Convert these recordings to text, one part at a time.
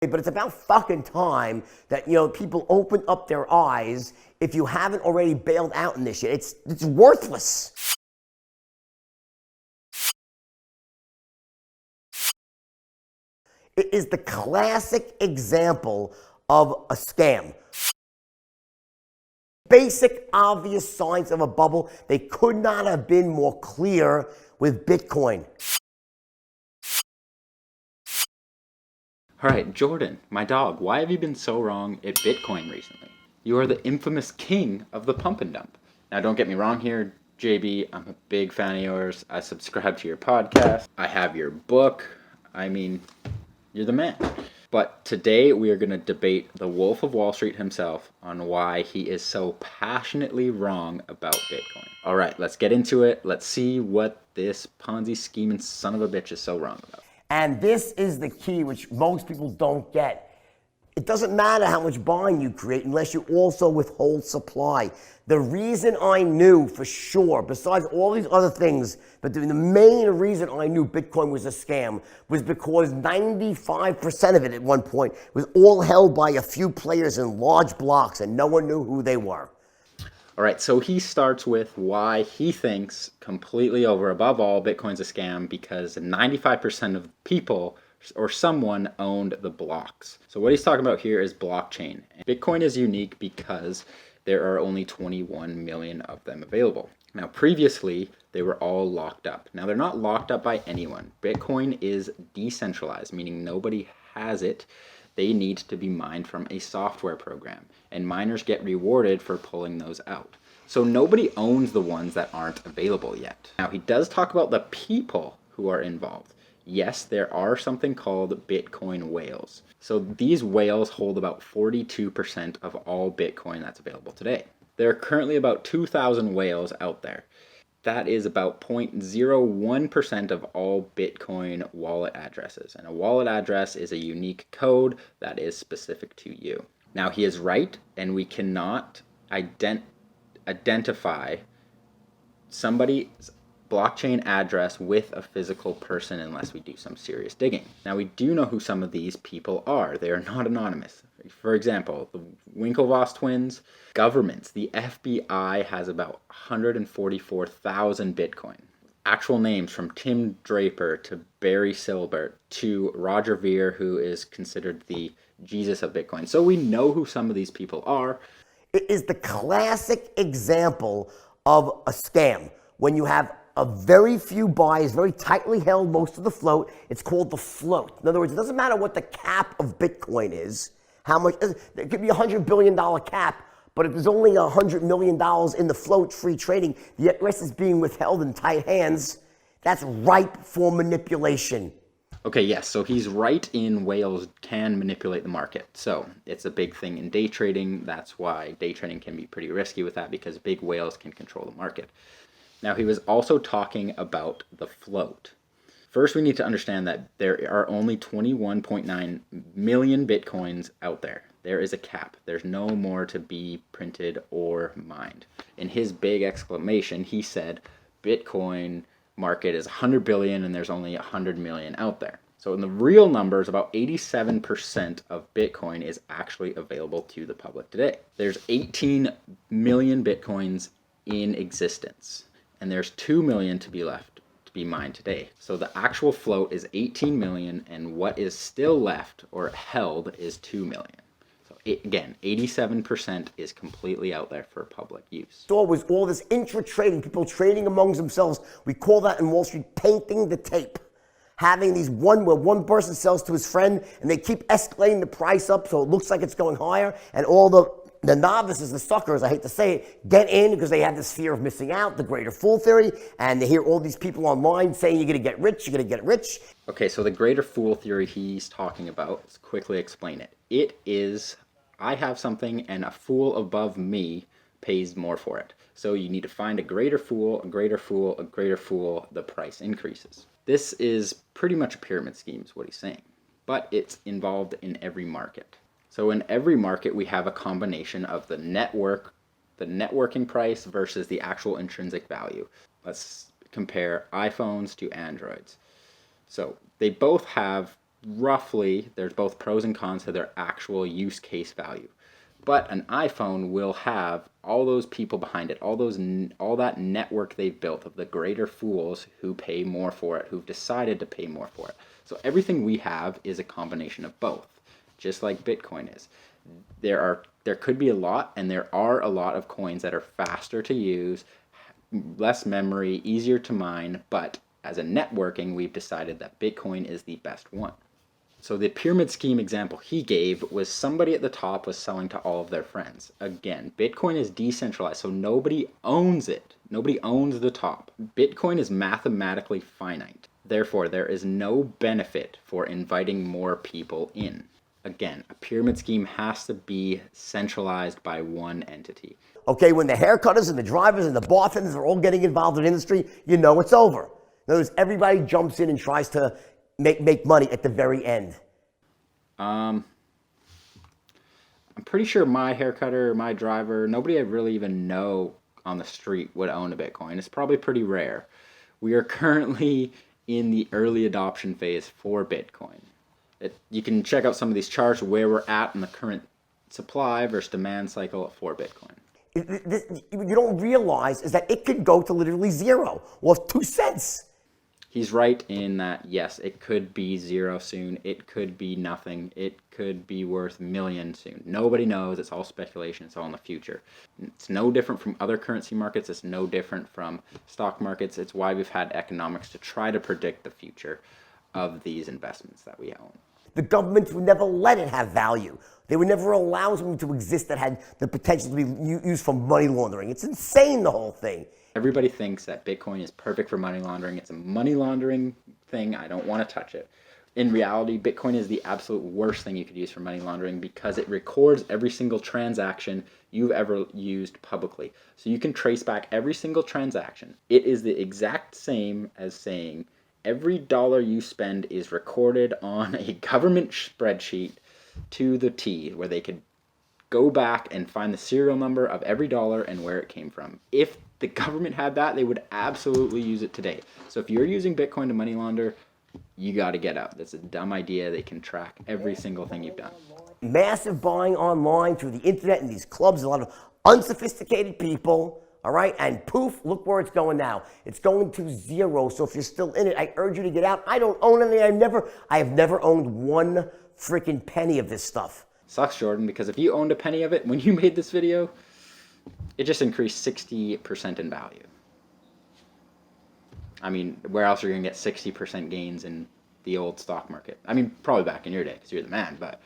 But it's about fucking time that, people open up their eyes if you haven't already bailed out in this shit. It's worthless. It is the classic example of a scam. Basic, obvious signs of a bubble. They could not have been more clear with Bitcoin. All right, Jordan, my dog, why have you been so wrong at Bitcoin recently? You are the infamous king of the pump and dump. Now, don't get me wrong here, JB, I'm a big fan of yours. I subscribe to your podcast. I have your book. I mean, you're the man. But today we are going to debate the Wolf of Wall Street himself on why he is so passionately wrong about Bitcoin. All right, let's get into it. Let's see what this Ponzi scheming son of a bitch is so wrong about. And this is the key, which most people don't get. It doesn't matter how much buying you create unless you also withhold supply. The reason I knew for sure, besides all these other things, but the main reason I knew Bitcoin was a scam was because 95% of it at one point was all held by a few players in large blocks and no one knew who they were. All right, so he starts with why he thinks completely over, above all, Bitcoin's a scam because 95% of people or someone owned the blocks. So what he's talking about here is blockchain. Bitcoin is unique because there are only 21 million of them available. Now, previously, they were all locked up. Now, they're not locked up by anyone. Bitcoin is decentralized, meaning nobody has it. They need to be mined from a software program, and miners get rewarded for pulling those out. So nobody owns the ones that aren't available yet. Now, he does talk about the people who are involved. Yes, there are something called Bitcoin whales. So these whales hold about 42% of all Bitcoin that's available today. There are currently about 2,000 whales out there. That is about 0.01% of all Bitcoin wallet addresses. And a wallet address is a unique code that is specific to you. Now, he is right, and we cannot identify somebody's blockchain address with a physical person unless we do some serious digging. Now, we do know who some of these people are. They are not anonymous. For example, the Winklevoss twins, governments. The FBI has about 144,000 Bitcoin. Actual names from Tim Draper to Barry Silbert to Roger Ver, who is considered the Jesus of Bitcoin. So we know who some of these people are. It is the classic example of a scam. When you have a very few buys, very tightly held most of the float, it's called the float. In other words, it doesn't matter what the cap of Bitcoin is, how much, there could be a $100 billion cap, but if there's only $100 million in the float free trading, the rest is being withheld in tight hands. That's ripe for manipulation. Okay, yes, so he's right in whales can manipulate the market. So it's a big thing in day trading. That's why day trading can be pretty risky with that, because big whales can control the market. Now, he was also talking about the float. First, we need to understand that there are only 21.9 million Bitcoins out there. There is a cap. There's no more to be printed or mined. In his big exclamation, he said, Bitcoin market is 100 billion and there's only 100 million out there. So in the real numbers, about 87% of Bitcoin is actually available to the public today. There's 18 million Bitcoins in existence, and there's 2 million to be left to be mined today. So the actual float is 18 million, and what is still left or held is 2 million. So again, 87% is completely out there for public use. So it was all this intra-trading, people trading amongst themselves. We call that in Wall Street painting the tape. Having these where one person sells to his friend and they keep escalating the price up so it looks like it's going higher, and all the novices, the suckers, I hate to say it, get in because they have this fear of missing out, the greater fool theory, and they hear all these people online saying you're going to get rich, you're going to get rich. Okay, so the greater fool theory he's talking about, let's quickly explain it. It is, I have something and a fool above me pays more for it. So you need to find a greater fool, a greater fool, a greater fool, the price increases. This is pretty much a pyramid scheme is what he's saying, but it's involved in every market. So in every market, we have a combination of the networking price versus the actual intrinsic value. Let's compare iPhones to Androids. So they both have roughly, there's both pros and cons to their actual use case value. But an iPhone will have all those people behind it, all that network they've built of the greater fools who pay more for it, who've decided to pay more for it. So everything we have is a combination of both, just like Bitcoin is. There could be a lot, and there are a lot of coins that are faster to use, less memory, easier to mine, but as a networking, we've decided that Bitcoin is the best one. So the pyramid scheme example he gave was somebody at the top was selling to all of their friends. Again, Bitcoin is decentralized, so nobody owns it. Nobody owns the top. Bitcoin is mathematically finite. Therefore, there is no benefit for inviting more people in. Again, a pyramid scheme has to be centralized by one entity. Okay, when the haircutters and the drivers and the bartenders are all getting involved in the industry, you know it's over. In other words, everybody jumps in and tries to make money at the very end. I'm pretty sure my haircutter, my driver, nobody I really even know on the street would own a Bitcoin. It's probably pretty rare. We are currently in the early adoption phase for Bitcoin. You can check out some of these charts where we're at in the current supply versus demand cycle for Bitcoin. You don't realize is that it could go to literally zero or 2 cents. He's right in that, yes, it could be zero soon. It could be nothing. It could be worth millions soon. Nobody knows. It's all speculation. It's all in the future. It's no different from other currency markets. It's no different from stock markets. It's why we've had economics to try to predict the future of these investments that we own. The government would never let it have value. They would never allow something to exist that had the potential to be used for money laundering. It's insane, the whole thing. Everybody thinks that Bitcoin is perfect for money laundering. It's a money laundering thing. I don't want to touch it. In reality, Bitcoin is the absolute worst thing you could use for money laundering because it records every single transaction you've ever used publicly. So you can trace back every single transaction. It is the exact same as saying every dollar you spend is recorded on a government spreadsheet to the T, where they could go back and find the serial number of every dollar and where it came from. If the government had that, they would absolutely use it today. So if you're using Bitcoin to money launder, you got to get out. That's a dumb idea. They can track every single thing you've done. Massive buying online through the internet and these clubs, a lot of unsophisticated people, all right? And poof, look where it's going now. It's going to zero. So if you're still in it, I urge you to get out. I don't own any. I have never owned one freaking penny of this stuff. Sucks, Jordan, because if you owned a penny of it when you made this video, it just increased 60% in value. I mean, where else are you going to get 60% gains in the old stock market? I mean, probably back in your day because you're the man, but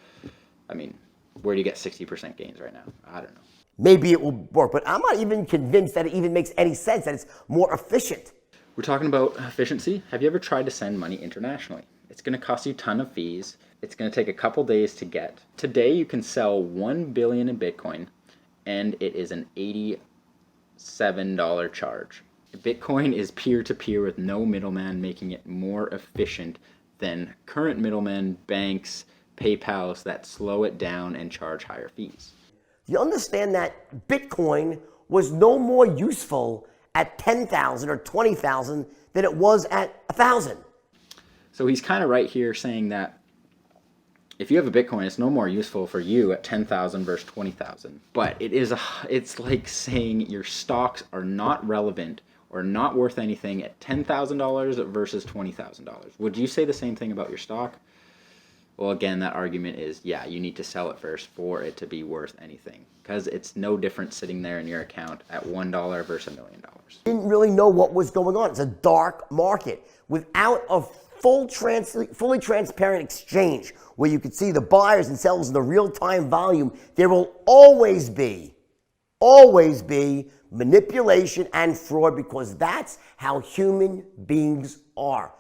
I mean, where do you get 60% gains right now? I don't know. Maybe it will work, but I'm not even convinced that it even makes any sense, that it's more efficient. We're talking about efficiency. Have you ever tried to send money internationally? It's going to cost you a ton of fees. It's going to take a couple days to get. Today, you can sell 1 billion in Bitcoin, and it is an $87 charge. Bitcoin is peer-to-peer with no middleman, making it more efficient than current middlemen, banks, PayPals that slow it down and charge higher fees. You understand that Bitcoin was no more useful at 10,000 or 20,000 than it was at 1,000. So he's kind of right here saying that if you have a Bitcoin, it's no more useful for you at 10,000 versus 20,000. But it's like saying your stocks are not relevant or not worth anything at $10,000 versus $20,000. Would you say the same thing about your stock? Well, again, that argument is, yeah, you need to sell it first for it to be worth anything, because it's no different sitting there in your account at $1 versus $1 million. Didn't really know what was going on. It's a dark market without a fully transparent exchange where you could see the buyers and sellers in the real-time volume. There will always be manipulation and fraud, because that's how human beings are.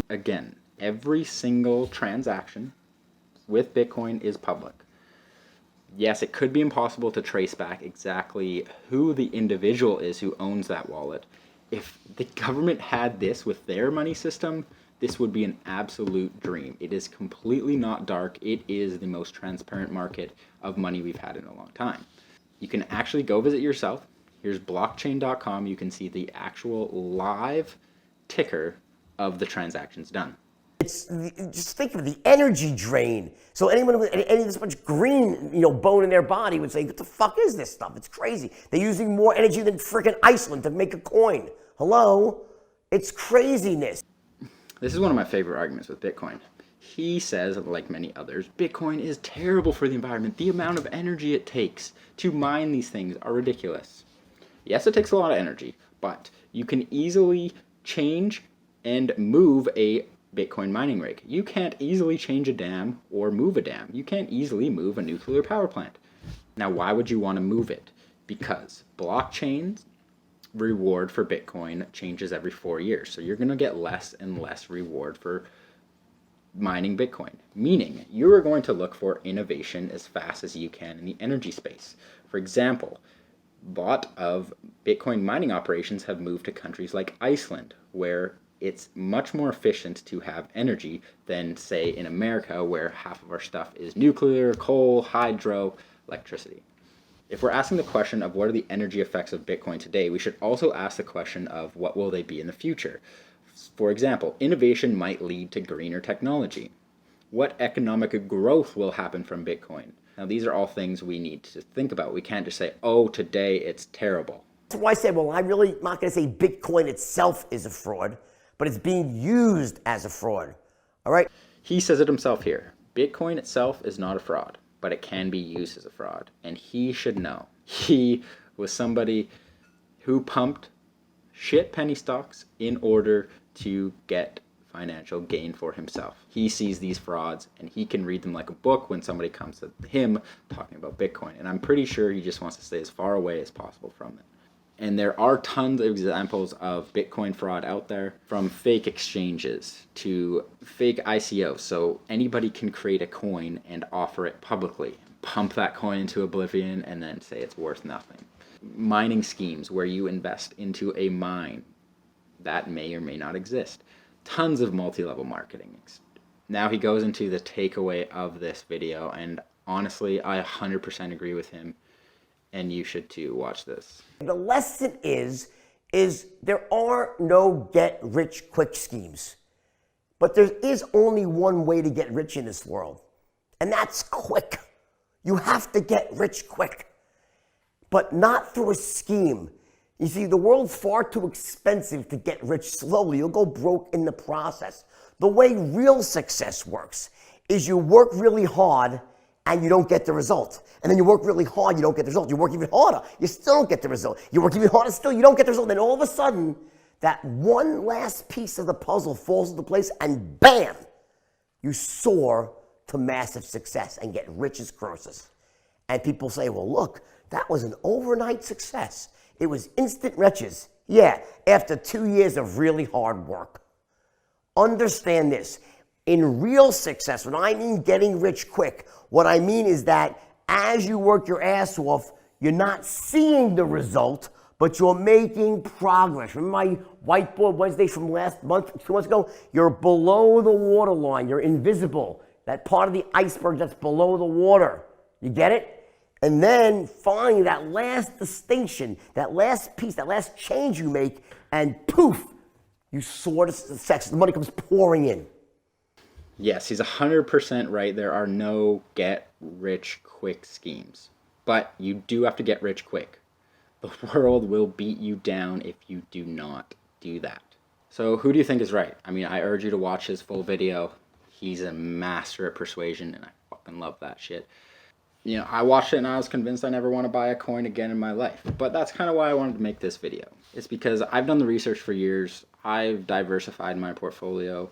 Again, every single transaction with Bitcoin is public. Yes, it could be impossible to trace back exactly who the individual is who owns that wallet. If the government had this with their money system, this would be an absolute dream. It is completely not dark. It is the most transparent market of money we've had in a long time. You can actually go visit yourself. Here's blockchain.com. You can see the actual live ticker of the transactions done. just think of the energy drain. So anyone with any this much green, bone in their body would say, "What the fuck is this stuff? It's crazy." They're using more energy than freaking Iceland to make a coin. Hello, it's craziness. This is one of my favorite arguments with Bitcoin. He says, like many others, Bitcoin is terrible for the environment. The amount of energy it takes to mine these things are ridiculous. Yes, it takes a lot of energy, but you can easily change and move a Bitcoin mining rig. You can't easily change a dam or move a dam. You can't easily move a nuclear power plant. Now, why would you want to move it? Because blockchains reward for Bitcoin changes every 4 years. So you're going to get less and less reward for mining Bitcoin, meaning you are going to look for innovation as fast as you can in the energy space. For example, a lot of Bitcoin mining operations have moved to countries like Iceland, where it's much more efficient to have energy than, say, in America, where half of our stuff is nuclear, coal, hydro, electricity. If we're asking the question of what are the energy effects of Bitcoin today, we should also ask the question of what will they be in the future. For example, innovation might lead to greener technology. What economic growth will happen from Bitcoin? Now, these are all things we need to think about. We can't just say, oh, today it's terrible. That's why I said, well, I'm really not going to say Bitcoin itself is a fraud, but it's being used as a fraud. All right? He says it himself here. Bitcoin itself is not a fraud, but it can be used as a fraud. And he should know. He was somebody who pumped shit penny stocks in order to get financial gain for himself. He sees these frauds and he can read them like a book when somebody comes to him talking about Bitcoin. And I'm pretty sure he just wants to stay as far away as possible from it. And there are tons of examples of Bitcoin fraud out there, from fake exchanges to fake ICOs. So anybody can create a coin and offer it publicly, pump that coin into oblivion, and then say it's worth nothing. Mining schemes where you invest into a mine that may or may not exist. Tons of multi-level marketing. Now he goes into the takeaway of this video, and honestly, I 100% agree with him. And you should too. Watch this. The lesson is there are no get-rich-quick schemes. But there is only one way to get rich in this world, and that's quick. You have to get rich quick, but not through a scheme. You see, the world's far too expensive to get rich slowly. You'll go broke in the process. The way real success works is you work really hard and you don't get the result. And then you work really hard, you don't get the result. You work even harder, you still don't get the result. You work even harder, still you don't get the result. Then all of a sudden, that one last piece of the puzzle falls into place and bam, you soar to massive success and get rich as Croesus. And people say, well, look, that was an overnight success. It was instant riches. Yeah, after 2 years of really hard work. Understand this. In real success, when I mean getting rich quick, what I mean is that as you work your ass off, you're not seeing the result, but you're making progress. Remember my whiteboard Wednesday from last month, 2 months ago? You're below the waterline. You're invisible. That part of the iceberg that's below the water. You get it? And then finally, that last distinction, that last piece, that last change you make, and poof, you soar to success. The money comes pouring in. Yes, he's 100% right. There are no get-rich-quick schemes. But you do have to get rich quick. The world will beat you down if you do not do that. So who do you think is right? I mean, I urge you to watch his full video. He's a master at persuasion, and I fucking love that shit. You know, I watched it and I was convinced I never want to buy a coin again in my life. But that's kind of why I wanted to make this video. It's because I've done the research for years. I've diversified my portfolio.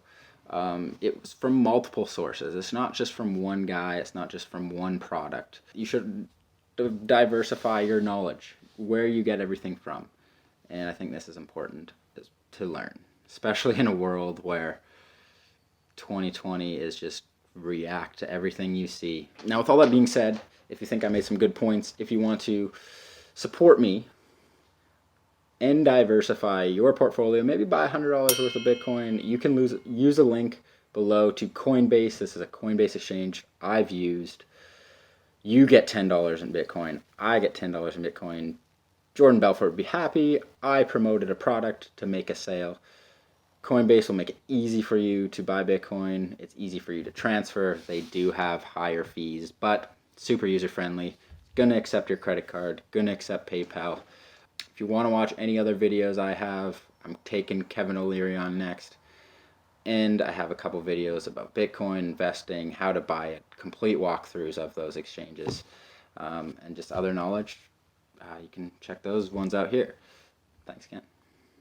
It was from multiple sources. It's not just from one guy. It's not just from one product. You should diversify your knowledge, where you get everything from. And I think this is important to learn, especially in a world where 2020 is just react to everything you see. Now, with all that being said, if you think I made some good points, if you want to support me and diversify your portfolio, maybe buy $100 worth of Bitcoin, you can use a link below to Coinbase. This is a Coinbase exchange I've used. You get $10 in Bitcoin. I get $10 in Bitcoin. Jordan Belfort would be happy. I promoted a product to make a sale. Coinbase will make it easy for you to buy Bitcoin. It's easy for you to transfer. They do have higher fees, but super user friendly. Gonna accept your credit card, gonna accept PayPal. If you want to watch any other videos I have, I'm taking Kevin O'Leary on next. And I have a couple videos about Bitcoin, investing, how to buy it, complete walkthroughs of those exchanges, and just other knowledge. You can check those ones out here. Thanks again.